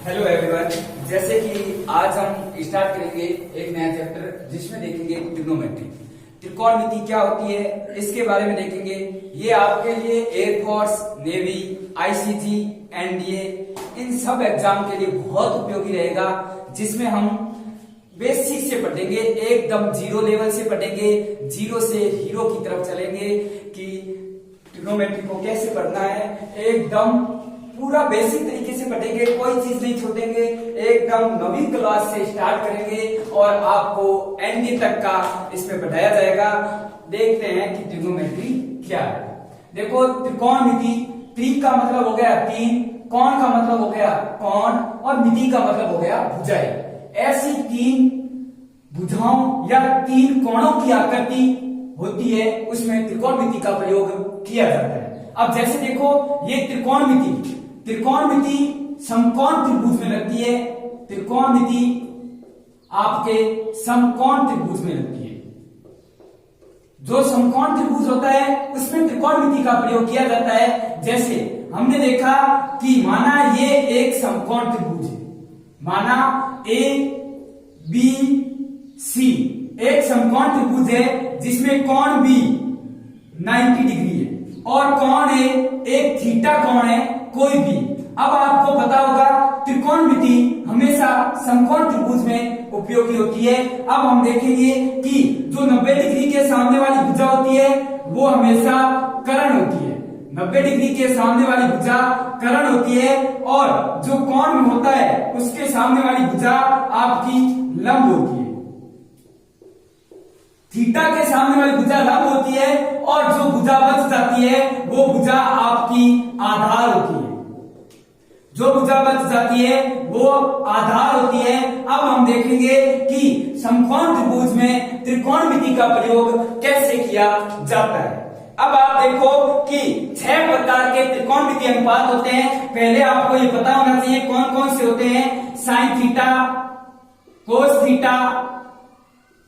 Hello everyone, जैसे कि आज हम स्टार्ट करेंगे एक नया चैप्टर जिसमें देखेंगे ट्रिग्नोमेट्री। त्रिकोणमिति क्या होती है इसके बारे में देखेंगे। ये आपके लिए air force, navy, ICG, NDA in सब एग्जाम के लिए बहुत उपयोगी रहेगा, जिसमें हम बेसिक से पढ़ेंगे, एकदम जीरो लेवल से पढ़ेंगे, जीरो से हीरो की तरफ चलेंगे कि ट्रिग्नोमेट्री को कैसे पढ़ना है। एकदम पूरा बेसिक तरीके से पढ़ेंगे, कोई चीज नहीं छोड़ेंगे, एकदम नवी क्लास से स्टार्ट करेंगे और आपको एनडी तक का इसमें पढ़ाया जाएगा। देखते हैं कि ट्रिग्नोमेट्री क्या है। देखो, त्रिकोणमिति, त्रि का मतलब हो गया तीन, कोण का मतलब हो गया कोण और मिति का मतलब हो गया भुजाएं। ऐसी तीन भुजाओं या तीन कोणों की आकृति होती है, उसमें त्रिकोणमिति का प्रयोग किया जाता है। अब जैसे देखो, ये त्रिकोणमिति समकोण त्रिभुज में लगती है। त्रिकोणमिति आपके समकोण त्रिभुज में लगती है। जो समकोण त्रिभुज होता है उसमें त्रिकोणमिति का प्रयोग किया जाता है। जैसे हमने देखा कि माना ये एक समकोण त्रिभुज है, माना ए बी सी एक समकोण त्रिभुज है जिसमें कोण बी 90 डिग्री है और कोण ए एक थीटा कोण है कोई भी। अब आपको पता होगा त्रिकोणमिति हमेशा समकोण त्रिभुज में उपयोगी होती है। अब हम देखेंगे कि जो 90 डिग्री के सामने वाली भुजा होती है वो हमेशा कर्ण होती है। 90 डिग्री के सामने वाली भुजा कर्ण होती है और जो कोण में होता है उसके सामने वाली भुजा आपकी लंब होती है। थीटा के सामने वाली भुजा लंब होती है और जो भुजा बच जाती है वो भुजा आपकी आधार होती है। जो भुजा बच जाती है वो आधार होती है। अब हम देखेंगे कि समकोण त्रिभुज में त्रिकोणमिति का प्रयोग कैसे किया जाता है। अब आप देखो कि 6 प्रकार के त्रिकोणमिति अनुपात होते हैं। पहले आपको ये पता होना चाहिए कौन कौन से होते हैं। Sine theta, cos theta,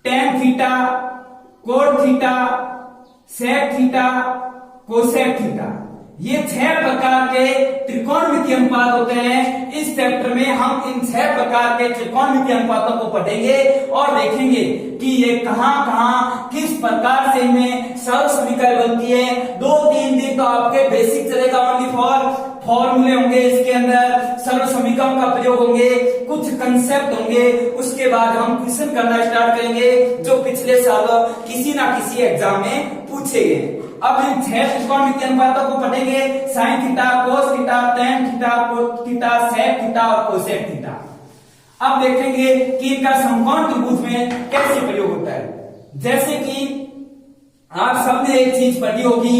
tan theta, cot theta, sec theta, cosec theta, ये 6 प्रकार के त्रिकोणमिति अनुपात होते हैं। इस चैप्टर में हम इन 6 प्रकार के त्रिकोणमिति अनुपातों को पढ़ेंगे और देखेंगे कि ये कहां किस प्रकार से इनमें सरल समीकरण बनती है। 2-3 दिन तो आपके बेसिक चलेगा, ओनली फॉर फॉर्मूले होंगे, इसके अंदर सरल समीकरणों का प्रयोग होंगे, कुछ कंसेप्ट होंगे। उसके बाद हम क्वेश्चन करना स्टार्ट करेंगे जो पिछले साल किसी ना किसी एग्जाम में पूछे गए। अब इन 6 त्रिकोणमिति अनुपातों को पढ़ेंगे। Sine theta, cos theta, tan theta, cot theta, sec theta और कोसेक थीटा। अब देखेंगे कि इनका समकोण त्रिभुज में कैसे प्रयोग होता है। जैसे कि आप सबने एक चीज पढ़ी होगी,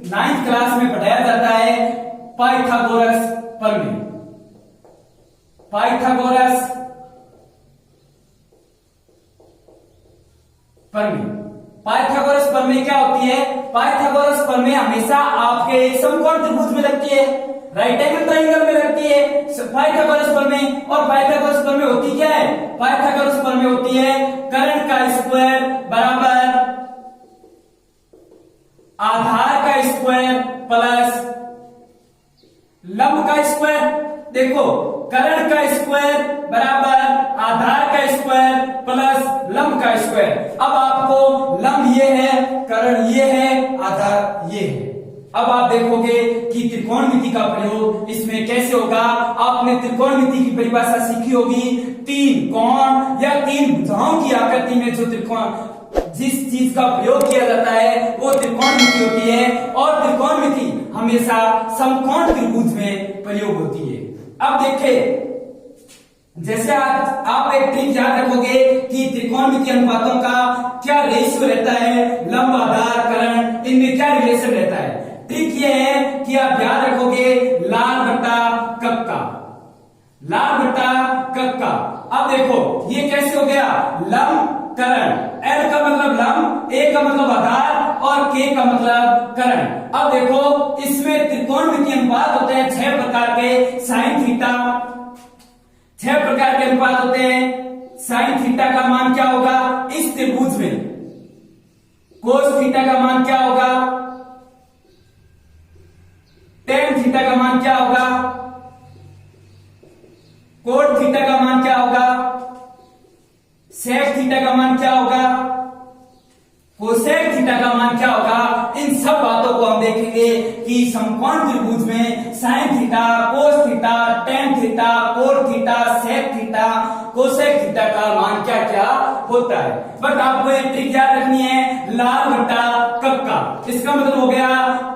9th क्लास में पढ़ाया जाता है पाइथागोरस प्रमेय। पाइथागोरस प्रमेय, पाइथागोरस प्रमेय क्या होती है। पाइथागोरस प्रमेय हमेशा आपके समकोण त्रिभुज में लगती है, राइट एंगल ट्रायंगल में लगती है पाइथागोरस प्रमेय। और पाइथागोरस प्रमेय होती क्या है। पाइथागोरस प्रमेय होती है कर्ण का स्क्वायर बराबर आधार का स्क्वायर प्लस लंब का स्क्वायर। देखो, कर्ण का स्क्वायर बराबर आधार का स्क्वायर प्लस लंब का स्क्वायर। अब आपको लंब ये है, कर्ण ये है, आधार ये है। अब आप देखोगे कि त्रिकोणमिति का प्रयोग इसमें कैसे होगा। आपने त्रिकोणमिति की परिभाषा सीखी होगी, तीन कोण या तीन भुजाओं की आकृति में जो त्रिकोण जिस चीज का प्रयोग किया जाता है वो त्रिकोणमिति होती है। और त्रिकोणमिति हमेशा समकोण त्रिभुज में प्रयोग होती है। अब देखें, जैसे आप एक ट्रिक याद रखोगे कि त्रिकोणमिति अनुपातों का क्या रेशियो रहता है, लंब आधार कर्ण इनमें क्या रिलेशन रहता है। ट्रिक ये है कि आप याद रखोगे लाल बट्टा कक्का, लाभ बटा कक्का। अब देखो ये कैसे हो गया, लंब करण, L का मतलब लंब, A का मतलब आधार और K का मतलब करण। अब देखो इसमें त्रिकोणमितीय अनुपात होते हैं 6 प्रकार के, साइन थीटा, 6 प्रकार के अनुपात होते हैं। साइन थीटा का मान क्या होगा इस त्रिभुज में, कोस थीटा का मान क्या होगा, टेन थीटा का मान क्या होगा, कोट थीटा का मान क्या होगा, सेक थीटा का मान क्या होगा, कोसेक थीटा का मान क्या होगा। इन सब बातों को हम देखेंगे कि समकोण त्रिभुज में sine theta, cos theta, tan theta, cot theta, sec theta, cosec theta का मान क्या क्या होता है। बट आपको एक ट्रिक याद रखनी है, लाभ बटा कक्का, इसका मतलब हो गया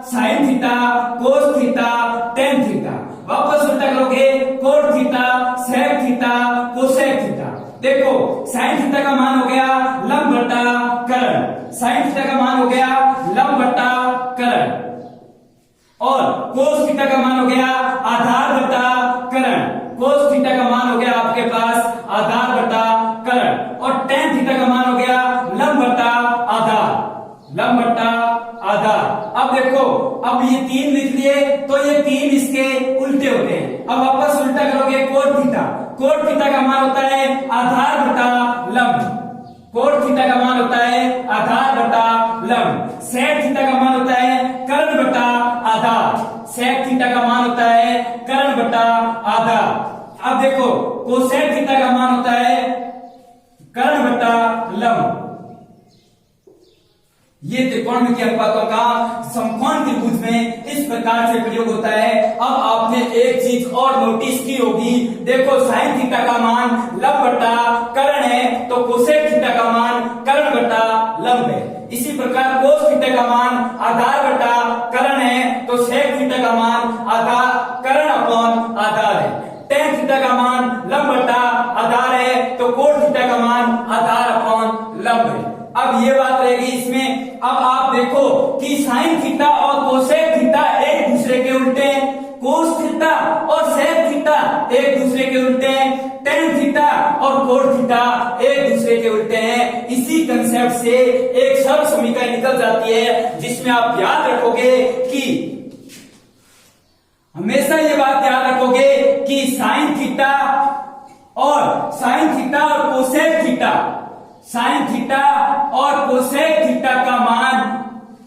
sine theta, cos theta, tan theta, वापस उल्टा करोगे cot theta, sec theta, cosec theta. देखो साइन थीटा का मान हो गया लंब बटा करण, साइन थीटा का मान हो गया लंब बटा करण, और कोस थीटा का मान हो गया आधार बटा करण, कोस थीटा का मान हो गया आपके पास आधार बटा करण, और टेन थीटा का मान हो गया लंब बटा आधार, लंब बटा आधार। अब देखो अब ये 3 लिख लिए तो ये 3 इसके उल्टे होते हैं। अब वापस उल्टा करोगे कोट थीटा, कोट थीटा का मान होता है आधार बटा लंब, कोट थीटा का मान होता है आधार बटा लंब, सेक थीटा का मान होता है कर्ण बटा आधार, सेक थीटा का मान होता है कर्ण बटा आधार। अब देखो कोसेक थीटा का मान होता है कर्ण बटा लंब। ये त्रिकोणमितीय अनुपातों का समकोण त्रिभुज में इस प्रकार से प्रयोग होता है। अब आपने एक चीज और नोटिस की होगी, देखो साइन थीटा का मान लंब बटा कर्ण है तो कोसेक थीटा का मान कर्ण बटा लंब है। इसी प्रकार कोस थीटा का मान आधार बटा कर्ण है तो सेक थीटा का मान आधार कर्ण अपॉन आधार है। टेन थीटा का मान लंब बटा आधार है तो कोट थीटा का मान आधार अपॉन लंब है। अब ये बात रहेगी इसमें। अब आप देखो कि साइन थीटा और कोसेक थीटा एक दूसरे के उल्टे हैं, कोस थीटा और सेक थीटा एक दूसरे के उल्टे हैं, टेन थीटा और कोट थीटा एक दूसरे के उल्टे हैं। इसी कंसेप्ट से एक सरल समीकरण निकल जाती है जिसमें आप याद रखोगे कि हमेशा ये बात याद रखोगे कि साइन थीटा और कोसेक थीटा, साइन थीटा और कोसेक थीटा का मान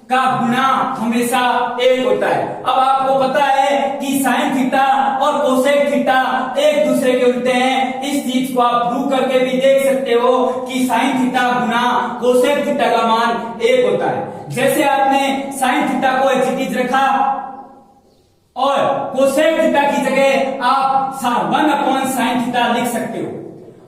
का गुणा हमेशा एक होता है। अब आपको पता है कि साइन थीटा और कोसेक थीटा एक दूसरे के उल्टे हैं। इस चीज को आप प्रूव करके भी देख सकते हो कि साइन थीटा गुणा कोसेक थीटा का मान एक होता है। जैसे आपने साइन थीटा को एज रखा और कोसेक थीटा की जगह आप 1 अपॉन साइन थीटा लिख सकते हो।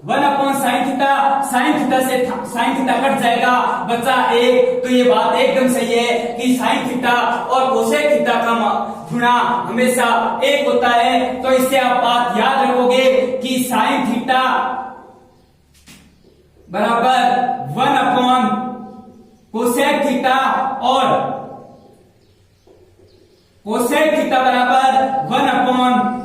1 upon sine theta, sine theta से साइन थीटा कट जाएगा, बचा 1। तो ये बात एकदम सही है कि साइन थीटा और कोसेक थीटा का गुणा हमेशा एक होता है। तो इससे आप बात याद रखोगे कि साइन थीटा बराबर 1 अपॉन कोसेक थीटा और कोसेक थीटा बराबर 1 अपॉन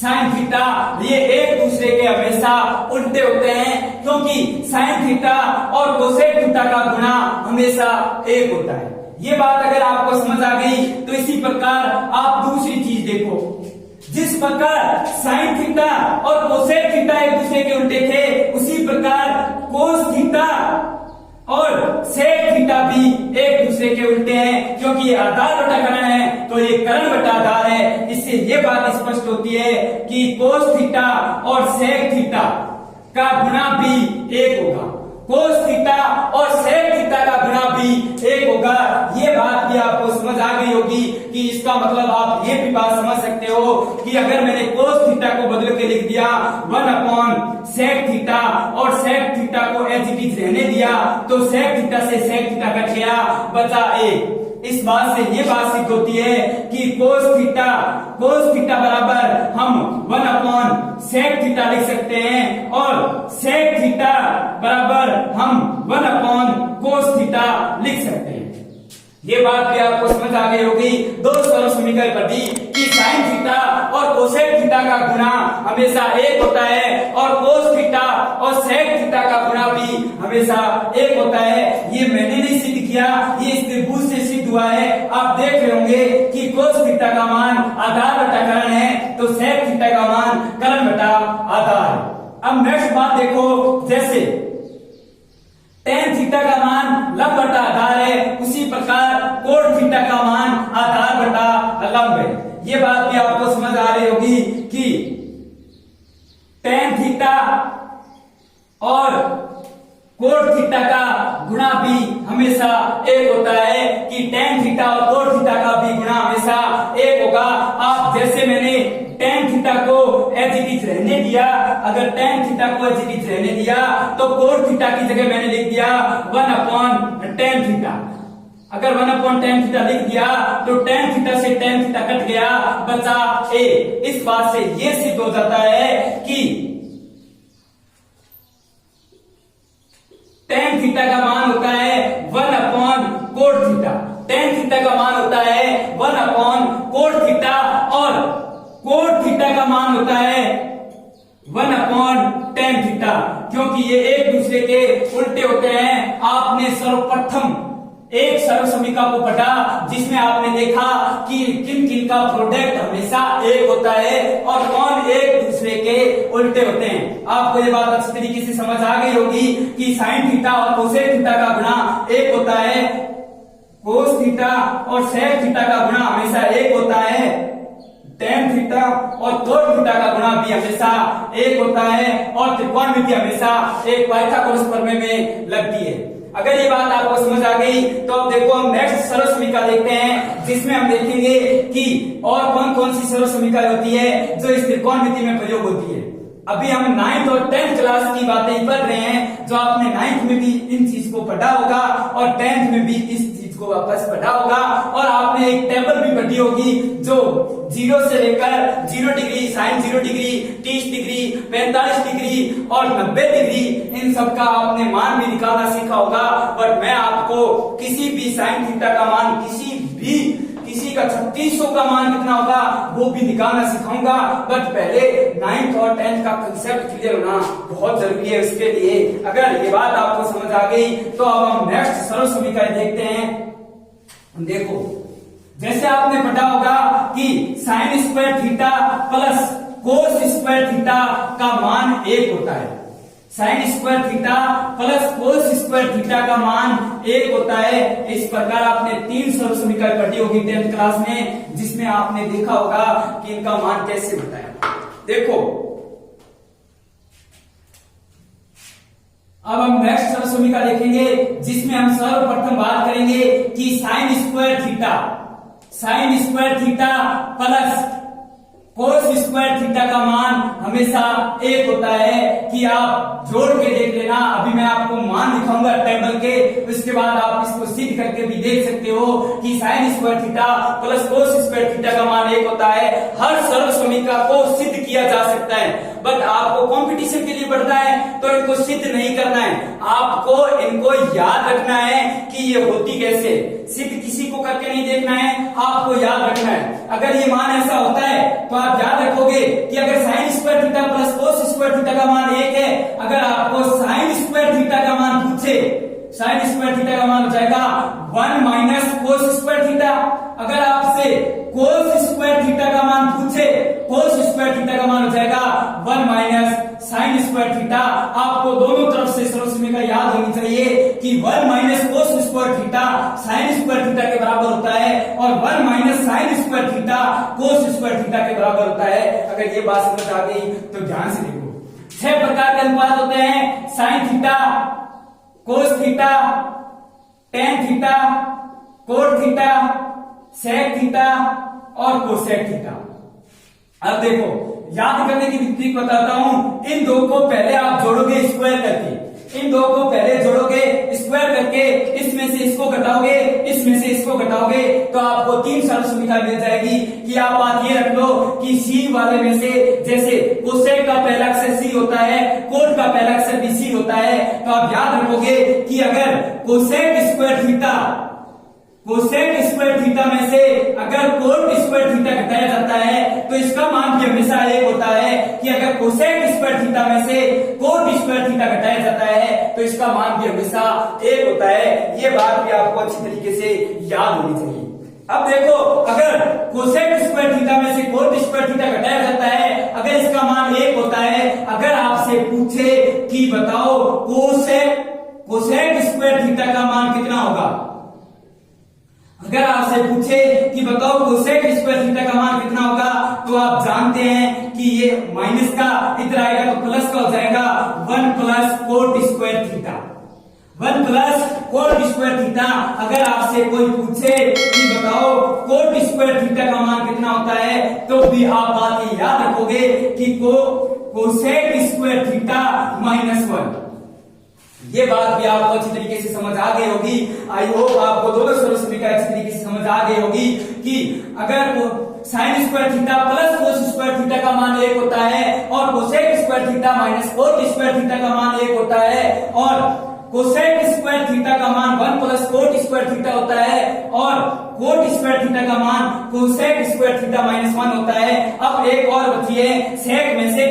साइन थीटा, ये एक दूसरे के हमेशा उल्टे होते हैं क्योंकि साइन थीटा और कोसेक थीटा का गुणा हमेशा एक होता है। ये बात अगर आपको समझ आ गई तो इसी प्रकार आप दूसरी चीज देखो, जिस प्रकार साइन थीटा और कोसेक थीटा एक दूसरे के उल्टे थे उसी प्रकार कोस थीटा और सेक थीटा भी एक दूसरे के उल्टे हैं क्योंकि ये आधार बटा कर्ण है तो ये कर्ण बटा आधार है। इससे ये बात स्पष्ट होती है कि कोस थीटा और सेक थीटा का गुणा भी एक होगा, कोस थीटा और सेक थीटा का गुणा भी एक होगा। ये बात भी आपको समझ आ गई होगी कि इसका मतलब आप ये भी बात समझ सकते हो कि अगर मैंने कोस थीटा को बदल के लिख दिया 1 अपॉन सेक थीटा और सेक थीटा को एज इट इज रहने दिया तो सेक थीटा से सेक थीटा कट गया, बचा 1। इस बात से ये बात सिद्ध होती है कि कोस थीटा बराबर हम 1 अपॉन सेक थीटा लिख सकते हैं और सेक थीटा बराबर हम 1 अपॉन कोस थीटा लिख सकते हैं। ये बात भी आपको समझ आ गई होगी दो सरल समीकरण पर दी कि साइन थीटा और कोसेक थीटा का गुणा हमेशा एक होता है और कोस थीटा और सेक थीटा का गुणा भी हमेशा एक होता है। ये मैंने नहीं सिद्ध किया, ये इस त्रिभुज से सिद्ध हुआ है। आप देख रहे होंगे कि कोस थीटा का मान आधार बटा करण है तो सेक थीटा का मान करण बटा आधार है। अब नेक्स्ट बात देखो, जैसे टेन थीटा का मान लंब बटा आधार है, उसी प्रकार कोण थीटा का मान आधार बटा लंब है। ये बात भी आपको समझ आ रही होगी कि टेन थीटा और कोण थीटा का गुणा भी हमेशा एक होता है कि टेन थीटा और कोण थीटा का भी गुणा हमेशा एक होगा। आप जैसे मैंने टेन थीटा को एज इट इज रहने दिया, अगर टेन थीटा को एज इट इज रहने दिया तो कोण थीटा की जगह मैंने लिख दिया 1/tan थीटा। अगर 1/tan थीटा लिख दिया तो tan थीटा से tan थीटा कट गया, बचा a। इस बात से ये सिद्ध हो जाता है कि tan थीटा का मान होता है 1/cot थीटा, tan थीटा का मान होता है 1/cot थीटा और कोट थीटा का मान होता है 1/tan थीटा, क्योंकि ये एक दूसरे के उल्टे होते हैं। आपने सर्वप्रथम एक सरल समीकरण को पढ़ा जिसमें आपने देखा कि किन किन का प्रोडक्ट हमेशा एक होता है और कौन एक दूसरे के उल्टे होते हैं। आपको ये बात अच्छी तरीके से समझ आ गई होगी कि साइन थीटा और कोसेक थीटा का गुणा एक होता है, कोस थीटा और सेक थीटा का गुणा हमेशा एक होता है, टेन थीटा और कोट थीटा का गुणा भी हमेशा एक होता है और त्रिकोणमिति हमेशा एक पाइथागोरस प्रमेय में लगती है। अगर ये बात आपको समझ आ गई तो अब देखो हम नेक्स्ट सरल समीकरण देखते हैं जिसमें हम देखेंगे कि और कौन कौन सी सरल समीकरण होती है जो इस त्रिकोणमिति में प्रयोग होती है। अभी हम 9th और 10th क्लास की बातें पढ़ रहे हैं, जो आपने 9th में भी इन चीज को पढ़ा होगा और 10th में भी इस चीज को वापस पढ़ा होगा और आपने एक टेबल भी पढ़ी होगी जो 0 से लेकर 0 degree, sine 0 degree, 30 degree, 45 degree और 90 डिग्री, इन सब का आपने मान भी निकालना सीखा होगा। बट मैं आपको किसी भी साइन थीटा का मान, किसी का 3600 का मान कितना होगा वो भी निकालना सिखाऊंगा। बट पहले 9th और 10th का कंसेप्ट क्लियर होना बहुत जरूरी है। उसके लिए अगर ये बात आपको समझ आ गई तो अब हम नेक्स्ट सरल समीकरण देखते हैं। देखो, जैसे आपने पढ़ा होगा कि sine square theta plus cos square theta का मान एक होता है। Sine square theta plus cos square theta का मान एक होता है। इस प्रकार आपने 3 सरल समीकरण पढ़ी होगी 10th क्लास में, जिसमें आपने देखा होगा कि इनका मान कैसे होता है। देखो, अब हम नेक्स्ट सरल समीकरण देखेंगे जिसमें हम सर्वप्रथम बात करेंगे कि sine square theta plus cos square theta का मान हमेशा एक होता है कि आप जोड़ के देख लेना। अभी मैं आपको मान दिखाऊंगा टेबल के, उसके बाद आप इसको सिद्ध करके भी देख सकते हो कि sine square theta plus cos square theta का मान एक होता है। हर सरल समीकरण को सिद्ध किया जा सकता है, बट आपको कंपटीशन के लिए पढ़ना है तो इनको सिद्ध नहीं करना है, आपको इनको याद रखना है कि ये होती कैसे। सिद्ध किसी को करके नहीं देखना है, आपको याद रखना है। अगर ये मान ऐसा होता है तो आप याद रखोगे कि अगर sine square theta plus cos square theta का मान एक है, अगर आपको साइन स्क्वायर थीटा का मान पूछे, साइन स्क्वायर थीटा का मान हो जाएगा 1 माइनस कोस स्क्वायर थीटा। अगर आपसे कोस स्क्वायर थीटा का मान पूछे, कोस स्क्वायर थीटा का मान हो जाएगा 1 माइनस साइन स्क्वायर थीटा। आपको दोनों तरफ से सरल समीकरण याद होनी चाहिए कि 1 minus cos square theta sine square theta के बराबर होता है और 1 minus sine square theta cos square theta के बराबर होता है। अगर ये बात समझ आ गई तो ध्यान से देखो, 6 प्रकार के अनुपात होते हैं, sine theta, cos theta, tan theta, cot theta, sec theta और कोसेक थीटा। अब देखो, याद करने की विधि बताता हूं। इन दो को पहले आप जोड़ोगे स्क्वायर करके, इन दो को पहले जोड़ोगे स्क्वायर करके, इसमें से इसको घटाओगे, इसमें से इसको घटाओगे तो आपको 3 सरल समीकरण मिल जाएगी। कि आप बात ये रख लो कि सी वाले में से, जैसे कोसेक का पहला अक्षर सी होता है, कोट का पहला अक्षर भी सी होता है, तो आप याद रखोगे कि अगर cosec square theta cosec square theta में से अगर कोट स्क्वायर थीटा घटाया जाता है तो इसका मान भी हमेशा एक होता है कि अगर कोसेक स्क्वायर थीटा में से कोट स्क्वायर थीटा घटाया जाता है तो इसका मान भी हमेशा एक होता है। ये बात भी आपको अच्छी तरीके से याद होनी चाहिए। अब देखो, अगर कोसेक स्क्वायर थीटा में से कोट स्क्वायर थीटा घटाया जाता है, अगर इसका मान एक होता है, अगर आपसे पूछे कि बताओ कोसेक स्क्वायर थीटा का मान कितना होगा, अगर आपसे पूछे कि बताओ कोसेक स्क्वायर थीटा का मान कितना होगा, तो आप जानते हैं कि ये माइनस का इधर आएगा तो प्लस का हो जाएगा 1 plus coat square theta. 1 plus coat square theta. अगर आपसे कोई पूछे कि बताओ कोट स्क्वायर थीटा का मान कितना होता है, तो भी आप बात ये याद रखोगे कि कोसेक स्क्वायर थीटा -1। ये बात भी आपको अच्छी तरीके से समझ आ गई होगी। आई होप आपको दोनों सोल्यूशन भी अच्छी तरीके से समझ आ गई होगी कि अगर sine square theta plus cos square theta का मान एक होता है और cosec square theta minus cot square theta का मान एक होता है और कोसेक स्क्वायर थीटा का मान 1 प्लस कोट स्क्वायर थीटा होता है और कोट स्क्वायर थीटा का मान कोसेक स्क्वायर थीटा -1 होता है। अब एक और बची है सेक में से